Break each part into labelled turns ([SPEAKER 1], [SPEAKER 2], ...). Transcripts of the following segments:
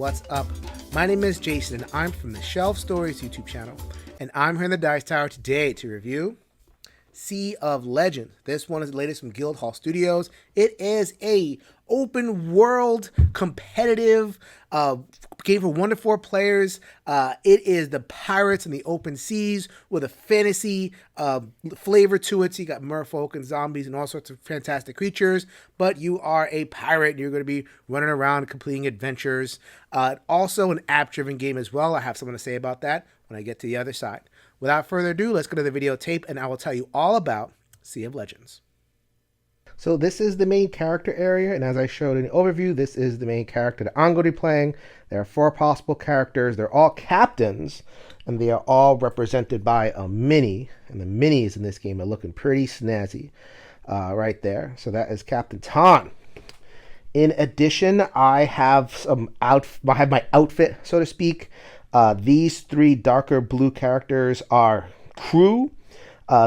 [SPEAKER 1] what's up? My name is Jason and I'm from the Shelf Stories YouTube channel, and I'm here in the Dice Tower today to review Sea of Legends. This one is the latest from Guildhall Studios. It is a open world competitive game for 1 to 4 players. It is the pirates in the open seas with a fantasy flavor to it. So you got merfolk and zombies and all sorts of fantastic creatures, but you are a pirate and you're going to be running around completing adventures. Also an app-driven game as well. I have something to say about that when I get to the other side. Without further ado, let's go to the videotape and I will tell you all about Sea of Legends. So this is the main character area, and as I showed in the overview, this is the main character that I'm going to be playing. There are 4 possible characters. They're all captains, and they are all represented by a mini, and the minis in this game are looking pretty snazzy right there. So that is Captain Tan. In addition, I have my outfit, so to speak. These 3 darker blue characters are crew.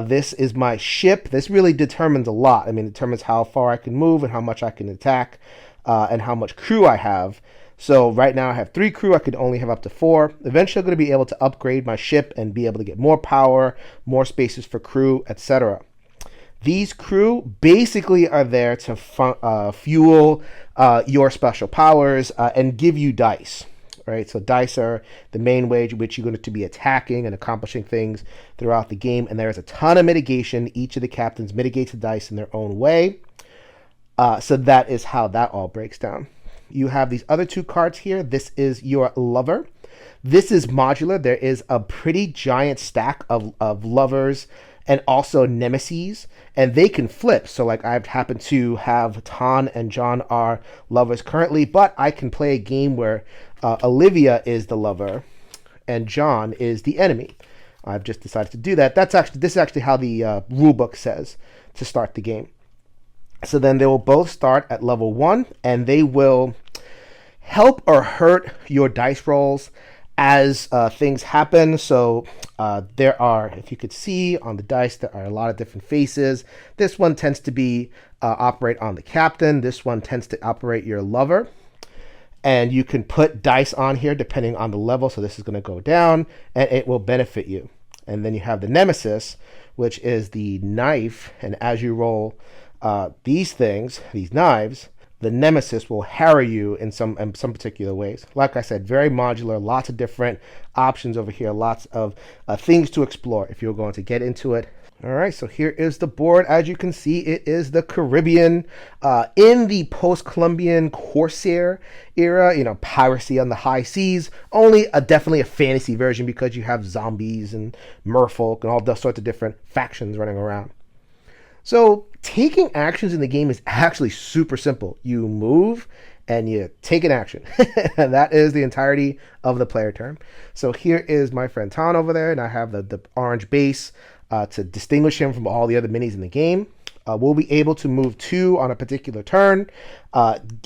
[SPEAKER 1] This is my ship. This really determines a lot. I mean, it determines how far I can move and how much I can attack and how much crew I have. So right now I have 3 crew. I could only have up to 4. Eventually I'm going to be able to upgrade my ship and be able to get more power, more spaces for crew, etc. These crew basically are there to fuel your special powers and give you dice. Right, so dice are the main way in which you're going to be attacking and accomplishing things throughout the game, and there is a ton of mitigation. Each of the captains mitigates the dice in their own way. So that is how that all breaks down. You have these other 2 cards here. This is your lover. This is modular. There is a pretty giant stack of lovers and also nemesis, and they can flip. So like I've happened to have Tan and John are lovers currently, but I can play a game where Olivia is the lover and John is the enemy. I've just decided to do that. This is actually how the rulebook says to start the game. So then they will both start at level 1, and they will help or hurt your dice rolls as things happen. So there are, if you could see on the dice, there are a lot of different faces. This one tends to be operate on the captain. This one tends to operate your lover. And you can put dice on here depending on the level. So this is going to go down and it will benefit you. And then you have the nemesis, which is the knife. And as you roll these knives, the nemesis will harry you in some particular ways. Like I said, very modular, lots of different options over here, lots of things to explore if you're going to get into it. All right, so here is the board. As you can see, it is the Caribbean in the post-Columbian Corsair era, piracy on the high seas. Only definitely a fantasy version because you have zombies and merfolk and all those sorts of different factions running around. So taking actions in the game is actually super simple. You move and you take an action. And that is the entirety of the player turn. So here is my friend Tan over there, and I have the orange base to distinguish him from all the other minis in the game. We'll be able to move 2 on a particular turn.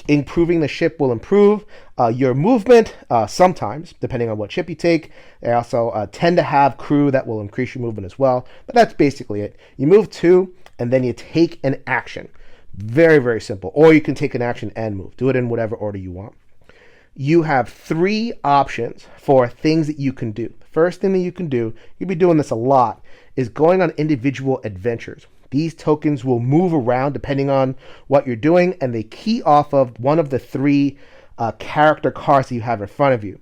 [SPEAKER 1] Improving the ship will improve your movement sometimes, depending on what ship you take. They also tend to have crew that will increase your movement as well. But that's basically it. You move 2, and then you take an action. Very, very simple. Or you can take an action and move. Do it in whatever order you want. You have 3 options for things that you can do. The first thing that you can do, you'll be doing this a lot, is going on individual adventures. These tokens will move around depending on what you're doing, and they key off of one of the 3 character cards that you have in front of you.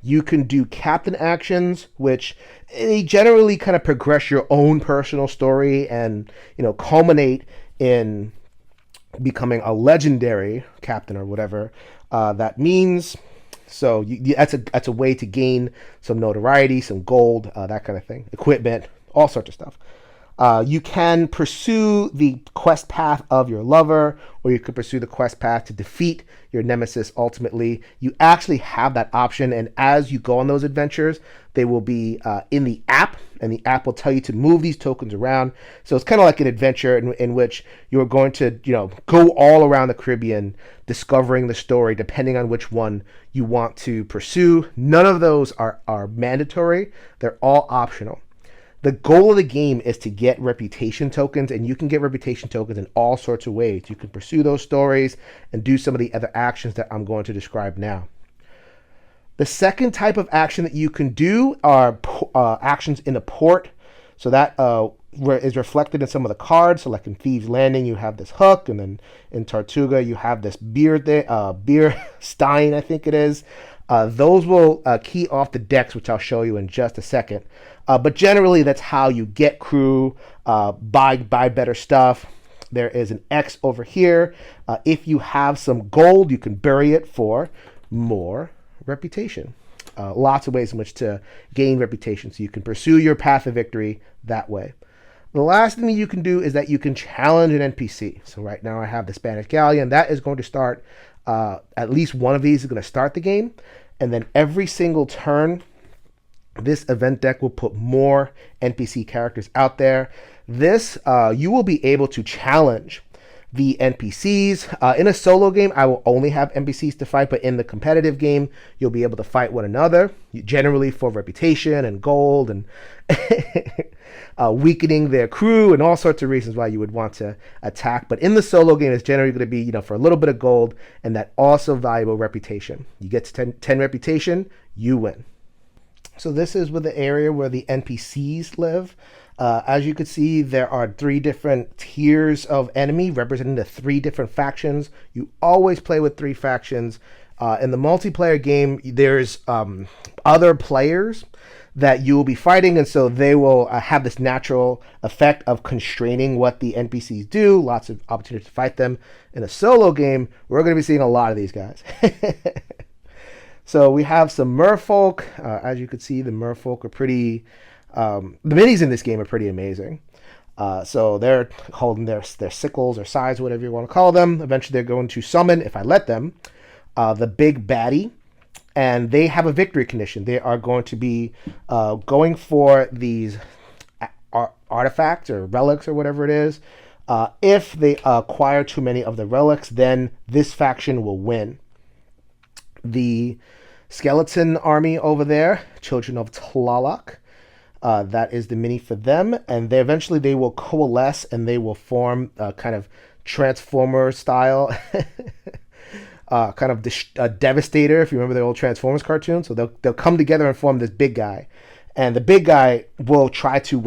[SPEAKER 1] You can do captain actions, which they generally kind of progress your own personal story and culminate in becoming a legendary captain or whatever that means. So that's a way to gain some notoriety, some gold, that kind of thing, equipment, all sorts of stuff. You can pursue the quest path of your lover, or you could pursue the quest path to defeat your nemesis ultimately. You actually have that option, and as you go on those adventures, they will be in the app, and the app will tell you to move these tokens around. So it's kind of like an adventure in which you're going to go all around the Caribbean discovering the story depending on which one you want to pursue. None of those are mandatory. They're all optional. The goal of the game is to get reputation tokens, and you can get reputation tokens in all sorts of ways. You can pursue those stories and do some of the other actions that I'm going to describe now. The second type of action that you can do are actions in a port. So that is reflected in some of the cards. So like in Thieves Landing, you have this hook, and then in Tortuga, you have this beer stein, I think it is. Those will key off the decks, which I'll show you in just a second. But generally, that's how you get crew, buy better stuff. There is an X over here. If you have some gold, you can bury it for more reputation. Lots of ways in which to gain reputation, so you can pursue your path of victory that way. The last thing that you can do is that you can challenge an NPC. So right now I have the Spanish Galleon. That is going to start, at least one of these is going to start the game. And then every single turn, this event deck will put more NPC characters out there. This, you will be able to challenge the NPCs. In a solo game, I will only have NPCs to fight, but in the competitive game, you'll be able to fight one another, generally for reputation and gold and weakening their crew and all sorts of reasons why you would want to attack. But in the solo game, it's generally going to be, for a little bit of gold and that also valuable reputation. You get to 10 reputation, you win. So this is with the area where the NPCs live. As you can see, there are 3 different tiers of enemy representing the 3 different factions. You always play with 3 factions. In the multiplayer game, there's other players that you will be fighting, and so they will have this natural effect of constraining what the NPCs do. Lots of opportunities to fight them. In a solo game, we're going to be seeing a lot of these guys. So we have some merfolk. As you can see, the merfolk are pretty... the minis in this game are pretty amazing. So they're holding their sickles or scythes, whatever you want to call them. Eventually they're going to summon, if I let them, the big baddie. And they have a victory condition. They are going to be going for these artifacts or relics or whatever it is. If they acquire too many of the relics, then this faction will win. The skeleton army over there, Children of Tlaloc, that is the mini for them, and eventually they will coalesce and they will form a kind of Transformer style, kind of Devastator, if you remember the old Transformers cartoon. So they'll come together and form this big guy, and the big guy will try to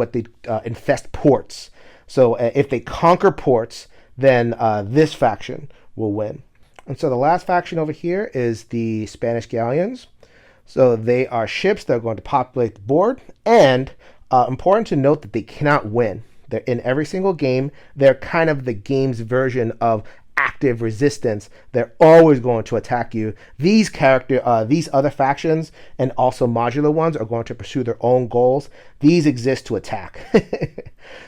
[SPEAKER 1] infest ports. So if they conquer ports, then this faction will win. And so the last faction over here is the Spanish Galleons. So they are ships that are going to populate the board, and important to note that they cannot win. They're in every single game. They're kind of the game's version of active resistance. They're always going to attack you. These other factions and also modular ones are going to pursue their own goals. These exist to attack.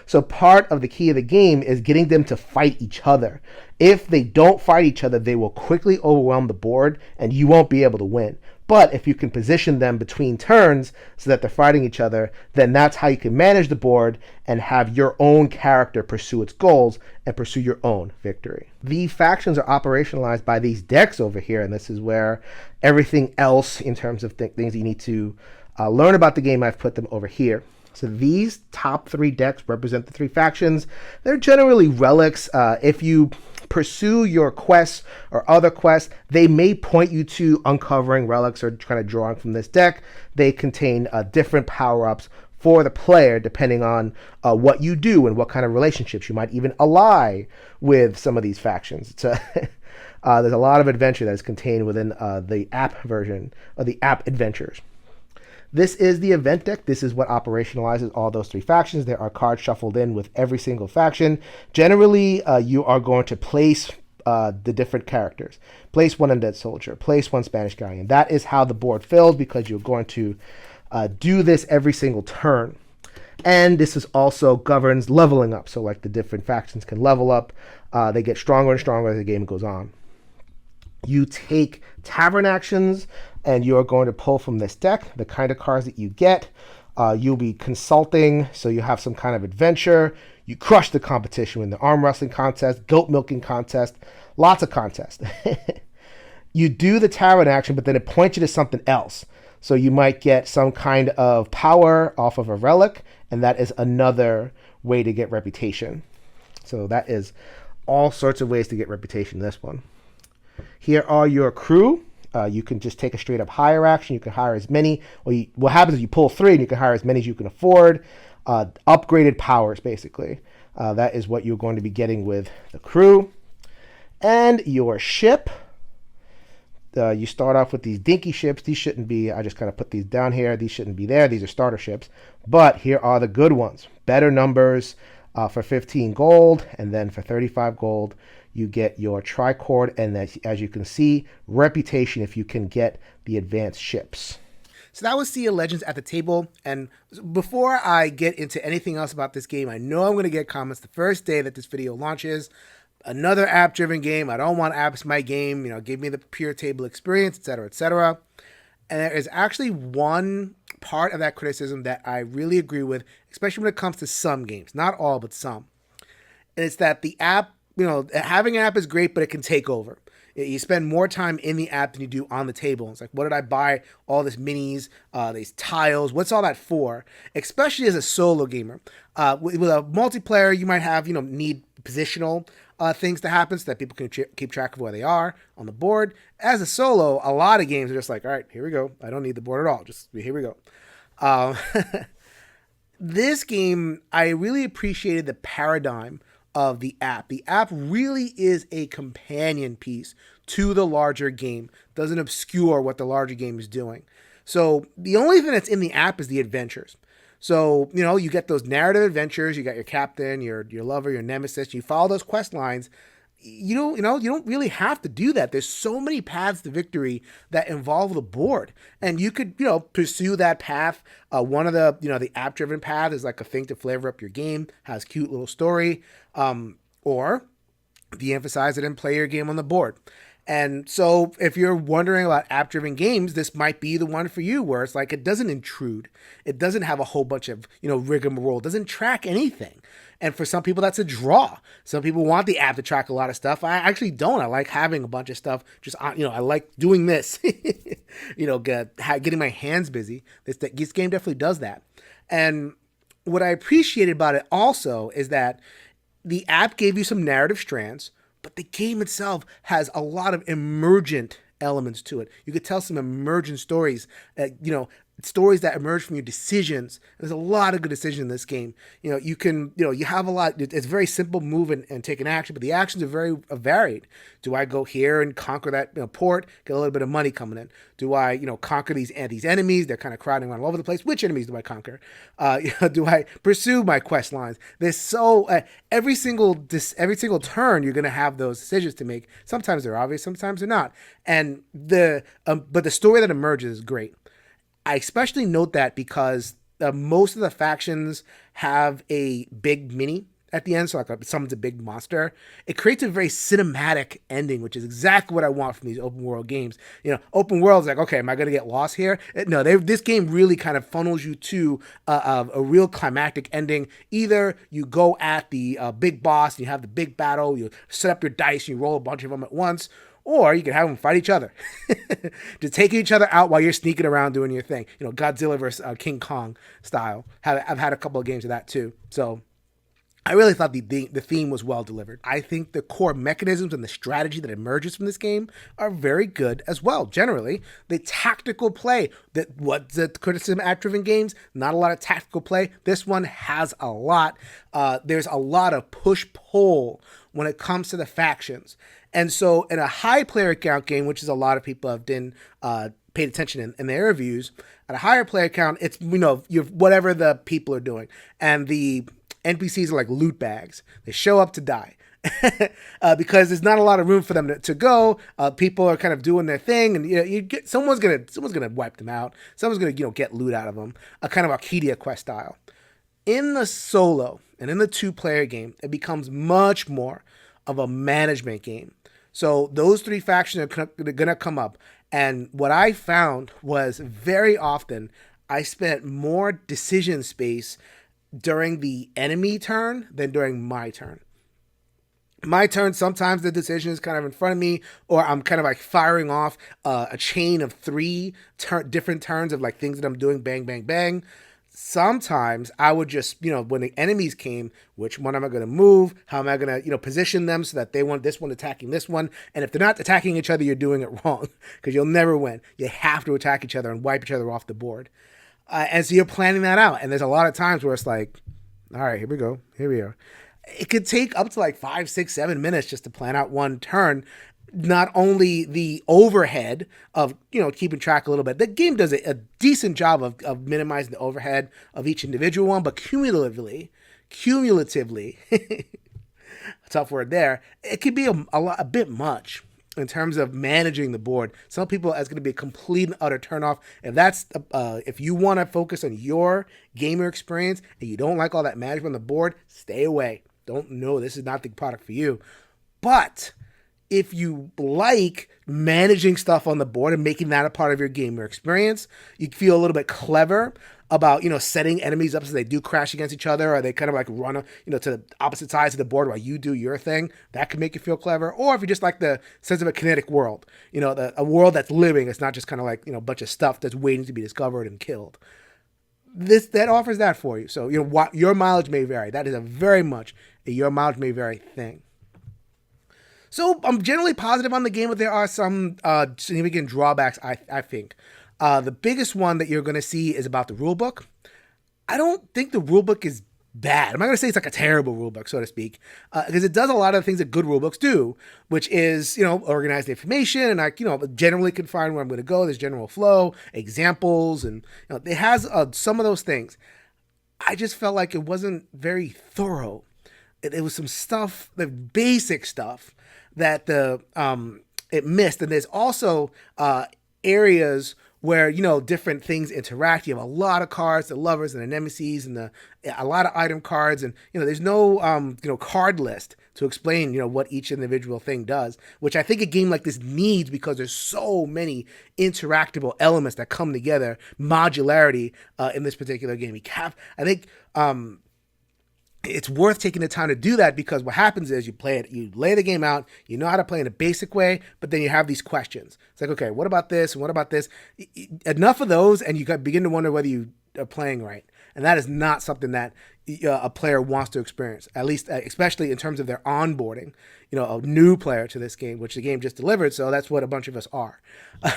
[SPEAKER 1] So part of the key of the game is getting them to fight each other. If they don't fight each other, they will quickly overwhelm the board and you won't be able to win. But if you can position them between turns so that they're fighting each other, then that's how you can manage the board and have your own character pursue its goals and pursue your own victory. The factions are operationalized by these decks over here, and this is where everything else in terms of things you need to learn about the game, I've put them over here. So these top 3 decks represent the 3 factions. They're generally relics. If you pursue your quests or other quests, they may point you to uncovering relics or kind of drawing from this deck. They contain different power-ups for the player depending on what you do and what kind of relationships you might even ally with some of these factions. There's a lot of adventure that is contained within the app version of the app adventures. This is the event deck. This is what operationalizes all those 3 factions. There are cards shuffled in with every single faction. Generally, you are going to place the different characters. Place 1 Undead Soldier. Place 1 Spanish Galleon. That is how the board fills because you're going to do this every single turn. And this is also governs leveling up. So like the different factions can level up. They get stronger and stronger as the game goes on. You take tavern actions, and you're going to pull from this deck the kind of cards that you get. You'll be consulting, so you have some kind of adventure. You crush the competition in the arm wrestling contest, goat milking contest, lots of contests. You do the tavern action, but then it points you to something else. So you might get some kind of power off of a relic, and that is another way to get reputation. So that is all sorts of ways to get reputation in this one. Here are your crew. You can just take a straight up hire action. You can hire as many. What happens is you pull 3 and you can hire as many as you can afford. Upgraded powers, basically. That is what you're going to be getting with the crew. And your ship. You start off with these dinky ships. These shouldn't be, I just kind of put these down here. These shouldn't be there. These are starter ships. But here are the good ones. Better numbers for 15 gold. And then for 35 gold, you get your tricord. And as you can see, reputation if you can get the advanced ships. So that was Sea of Legends at the table. And before I get into anything else about this game, I know I'm going to get comments the first day that this video launches. Another app-driven game. I don't want apps in my game. Give me the pure table experience, etc., etc. And there is actually one part of that criticism that I really agree with, especially when it comes to some games. Not all, but some. And it's that the app, having an app is great, but it can take over. You spend more time in the app than you do on the table. It's like, what did I buy? All this minis, these tiles. What's all that for? Especially as a solo gamer. With a multiplayer, you might have, need positional things to happen so that people can keep track of where they are on the board. As a solo, a lot of games are just like, all right, here we go. I don't need the board at all. Just here we go. This game, I really appreciated the paradigm of the app. The app really is a companion piece to the larger game. Doesn't obscure what the larger game is doing. So the only thing that's in the app is the adventures. So, you get those narrative adventures. You got your captain, your lover, your nemesis. You follow those quest lines. You don't really have to do that. There's so many paths to victory that involve the board, and you could, pursue that path. One of the app-driven path is like a thing to flavor up your game. Has cute little story, or de-emphasize it and play your game on the board. And so if you're wondering about app-driven games, this might be the one for you, where it's like it doesn't intrude. It doesn't have a whole bunch of, rigmarole. It doesn't track anything. And for some people, that's a draw. Some people want the app to track a lot of stuff. I actually don't. I like having a bunch of stuff. Just, I like doing this, getting my hands busy. This game definitely does that. And what I appreciated about it also is that the app gave you some narrative strands, but the game itself has a lot of emergent elements to it. You could tell some emergent stories, stories that emerge from your decisions. There's a lot of good decisions in this game. You can, you have a lot. It's very simple, move and take an action, but the actions are very varied. Do I go here and conquer that port, get a little bit of money coming in? Do I, conquer these enemies? They're kind of crowding around all over the place. Which enemies do I conquer? Do I pursue my quest lines? There's every single turn you're going to have those decisions to make. Sometimes they're obvious, sometimes they're not. And but the story that emerges is great. I especially note that because most of the factions have a big mini at the end, so like someone's a big monster. It creates a very cinematic ending, which is exactly what I want from these open world games. Open world is like, okay, am I going to get lost here? No, this game really kind of funnels you to a real climactic ending. Either you go at the big boss and you have the big battle, you set up your dice, and you roll a bunch of them at once, or you can have them fight each other. Just take each other out while you're sneaking around doing your thing. Godzilla versus King Kong style. I've had a couple of games of that too. So I really thought the theme was well delivered. I think the core mechanisms and the strategy that emerges from this game are very good as well. Generally, the tactical play, what's the criticism of app-driven games? Not a lot of tactical play. This one has a lot. There's a lot of push-pull when it comes to the factions. And so in a high player count game, which is a lot of people have been paid attention in their reviews, at a higher player count, it's, you're whatever the people are doing. And the NPCs are like loot bags. They show up to die. Because there's not a lot of room for them to go. People are kind of doing their thing, and someone's gonna wipe them out. Someone's gonna get loot out of them. A kind of Arcadia quest style. In the solo and in the 2-player game, it becomes much more of a management game. So those 3 factions are gonna come up, and what I found was very often I spent more decision space during the enemy turn than during my turn. My turn, sometimes the decision is kind of in front of me, or I'm kind of like firing off a chain of 3 different turns of like things that I'm doing, bang, bang, bang. sometimes I would just, when the enemies came, which one am I going to move? How am I going to, position them so that they want this one attacking this one? And if they're not attacking each other, you're doing it wrong because you'll never win. You have to attack each other and wipe each other off the board. And so you're planning that out. And there's a lot of times where it's like, all right, here we go. Here we are. It could take up to like 5, 6, 7 minutes just to plan out one turn. Not only the overhead of, keeping track a little bit. The game does a decent job of minimizing the overhead of each individual one, but cumulatively, tough word there, it could be a bit much in terms of managing the board. Some people, it's going to be a complete and utter turnoff. If you want to focus on your gamer experience and you don't like all that management on the board, stay away. This is not the product for you. But if you like managing stuff on the board and making that a part of your gamer experience, you feel a little bit clever about, setting enemies up so they do crash against each other, or they kind of like run, to the opposite sides of the board while you do your thing. That can make you feel clever. Or if you just like the sense of a kinetic world, a world that's living. It's not just kind of like, a bunch of stuff that's waiting to be discovered and killed. That offers that for you. So, your mileage may vary. That is a very much a your mileage may vary thing. So I'm generally positive on the game, but there are some significant drawbacks, I think. The biggest one that you're going to see is about the rulebook. I don't think the rulebook is bad. I'm not going to say it's like a terrible rulebook, so to speak, because it does a lot of the things that good rulebooks do, which is, organize the information and generally can find where I'm going to go. There's general flow, examples, and it has some of those things. I just felt like it wasn't very thorough. It was some stuff, the basic stuff, that it missed. And there's also areas where, different things interact. You have a lot of cards, the lovers and the nemesis, and a lot of item cards. And, there's no, card list to explain, what each individual thing does, which I think a game like this needs because there's so many interactable elements that come together, modularity in this particular game. I think it's worth taking the time to do that, because what happens is you lay the game out, you know how to play in a basic way, but then you have these questions. It's like, okay, what about this? And what about this? Enough of those, and you begin to wonder whether you are playing right. And that is not something that a player wants to experience, at least, especially in terms of their onboarding, a new player to this game, which the game just delivered. So that's what a bunch of us are, in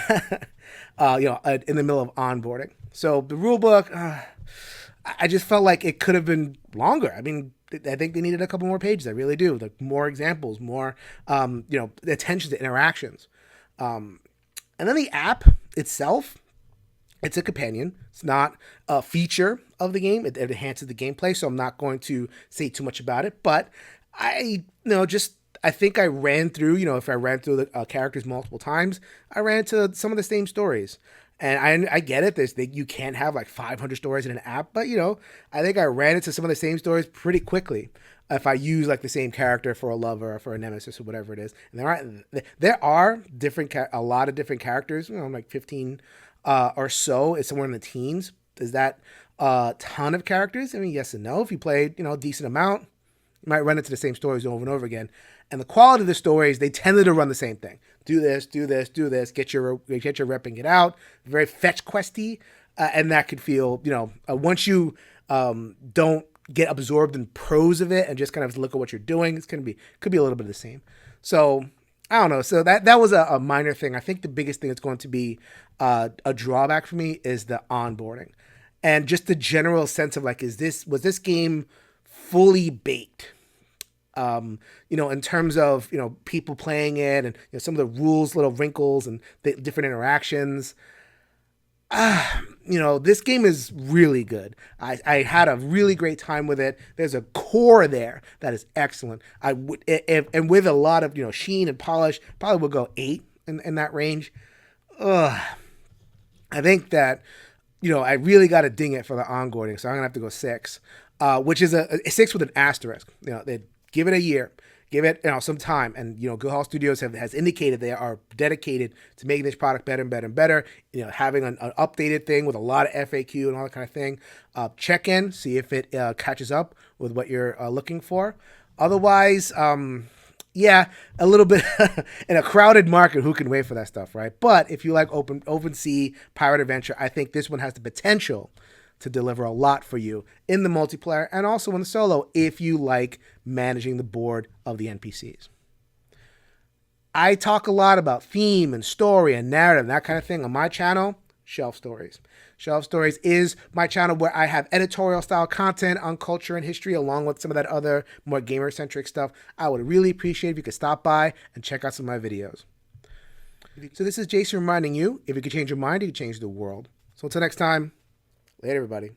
[SPEAKER 1] the middle of onboarding. So the rule book, I just felt like it could have been longer. I mean, I think they needed a couple more pages. I really do. Like more examples, more, attention to interactions. And then the app itself, it's a companion. It's not a feature of the game. It enhances the gameplay, so I'm not going to say too much about it. But I think I ran through, if I ran through the characters multiple times, I ran into some of the same stories. And I get it. You can't have like 500 stories in an app, but I think I ran into some of the same stories pretty quickly if I use like the same character for a lover or for a nemesis or whatever it is. And there are a lot of different characters. Like 15 or so. It's somewhere in the teens. Is that a ton of characters? I mean, yes and no. If you played a decent amount, you might run into the same stories over and over again. And the quality of the stories, they tended to run the same thing. Do this, do this, do this. Get your rep and get out. Very fetch questy, and that could feel, once you don't get absorbed in prose of it and just kind of look at what you're doing, could be a little bit of the same. So I don't know. So that was a minor thing. I think the biggest thing that's going to be a drawback for me is the onboarding, and just the general sense of like, was this game fully baked? In terms of, people playing it and some of the rules, little wrinkles and the different interactions. This game is really good. I had a really great time with it. There's a core there that is excellent. And with a lot of, sheen and polish, probably would go 8 in that range. I think that, I really got to ding it for the onboarding. So I'm going to have to go 6, which is a 6 with an asterisk. They give it a year, give it some time, and Guildhall Studios has indicated they are dedicated to making this product better and better and better. Having an updated thing with a lot of FAQ and all that kind of thing. Check in, see if it catches up with what you're looking for. Otherwise, a little bit in a crowded market, who can wait for that stuff, right? But if you like open sea pirate adventure, I think this one has the potential to deliver a lot for you in the multiplayer and also in the solo if you like managing the board of the NPCs. I talk a lot about theme and story and narrative and that kind of thing on my channel, Shelf Stories. Shelf Stories is my channel where I have editorial style content on culture and history along with some of that other more gamer centric stuff. I would really appreciate if you could stop by and check out some of my videos. So this is Jason reminding you, if you could change your mind, you could change the world. So until next time, later everybody.